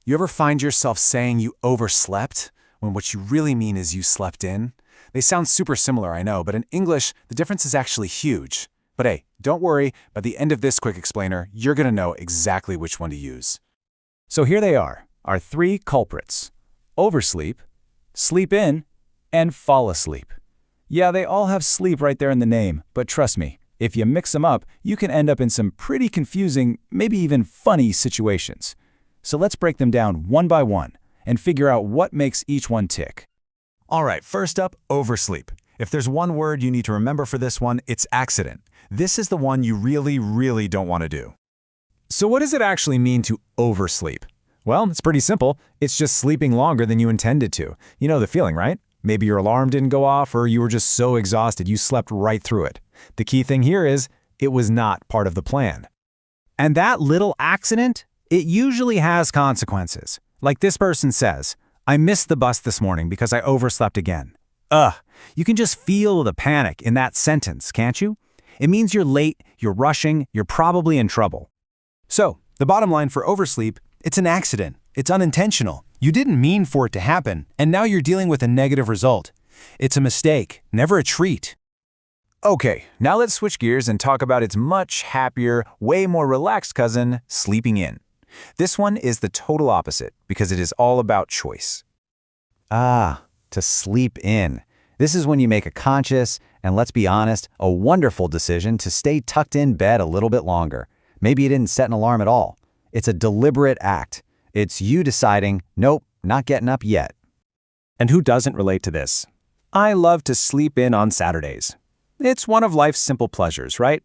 You ever find yourself saying you overslept when what you really mean is you slept in? They sound super similar, I know, but in English, the difference is actually huge. But hey, don't worry, by the end of this quick explainer, you're going to know exactly which one to use. So here they are, our three culprits: oversleep, sleep in, and fall asleep. Yeah, they all have sleep right there in the name, but trust me, if you mix them up, you can end up in some pretty confusing, maybe even funny situations. So let's break them down one by one and figure out what makes each one tick. All right, first up, oversleep. If there's one word you need to remember for this one, it's accident. This is the one you really don't want to do. So what does it actually mean to oversleep? Well, it's pretty simple. It's just sleeping longer than you intended to. You know the feeling, right? Maybe your alarm didn't go off or you were just so exhausted you slept right through it. The key thing here is it was not part of the plan. And that little accident, it usually has consequences. Like this person says, "I missed the bus this morning because I overslept again." You can just feel the panic in that sentence, can't you? It means you're late, you're rushing, you're probably in trouble. So, the bottom line for oversleep, it's an accident. It's unintentional. You didn't mean for it to happen, and now you're dealing with a negative result. It's a mistake, never a treat. Okay, now let's switch gears and talk about its much happier, way more relaxed cousin, sleeping in. This one is the total opposite because it is all about choice. To sleep in. This is when you make a conscious, and let's be honest, a wonderful decision to stay tucked in bed a little bit longer. Maybe you didn't set an alarm at all. It's a deliberate act. It's you deciding, nope, not getting up yet. And who doesn't relate to this? I love to sleep in on Saturdays. It's one of life's simple pleasures, right?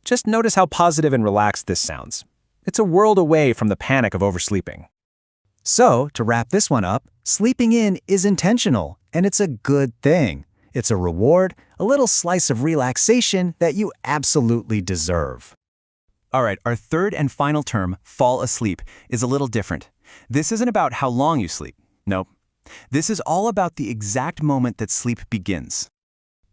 Just notice how positive and relaxed this sounds. It's a world away from the panic of oversleeping. So, to wrap this one up, sleeping in is intentional, and it's a good thing. It's a reward, a little slice of relaxation that you absolutely deserve. All right, our third and final term, fall asleep, is a little different. This isn't about how long you sleep. Nope. This is all about the exact moment that sleep begins.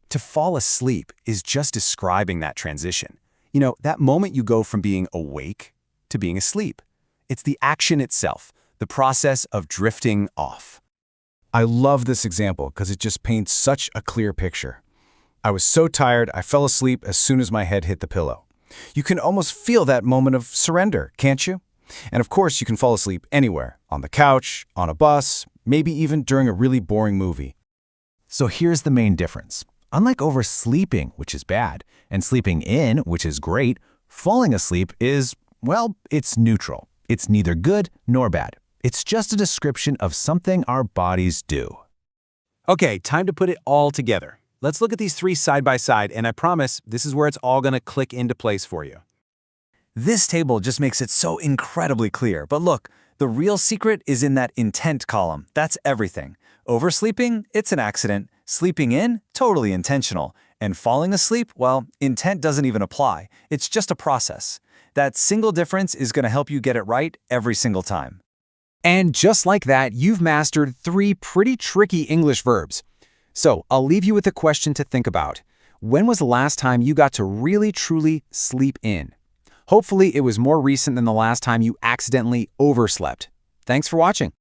To fall asleep is just describing that transition. You know, that moment you go from being awake to being asleep. It's the action itself, the process of drifting off. I love this example because it just paints such a clear picture. I was so tired, I fell asleep as soon as my head hit the pillow. You can almost feel that moment of surrender, can't you? And of course, you can fall asleep anywhere, on the couch, on a bus, maybe even during a really boring movie. So here's the main difference. Unlike oversleeping, which is bad, and sleeping in, which is great, falling asleep is, well, it's neutral. It's neither good nor bad. It's just a description of something our bodies do. Okay, time to put it all together. Let's look at these three side by side, and I promise this is where it's all going to click into place for you. This table just makes it so incredibly clear, but look, the real secret is in that intent column. That's everything. Oversleeping, it's an accident. Sleeping in, totally intentional. And falling asleep, well, intent doesn't even apply. It's just a process. That single difference is going to help you get it right every single time. And just like that, you've mastered three pretty tricky English verbs. So I'll leave you with a question to think about. When was the last time you got to really truly sleep in? Hopefully it was more recent than the last time you accidentally overslept. Thanks for watching.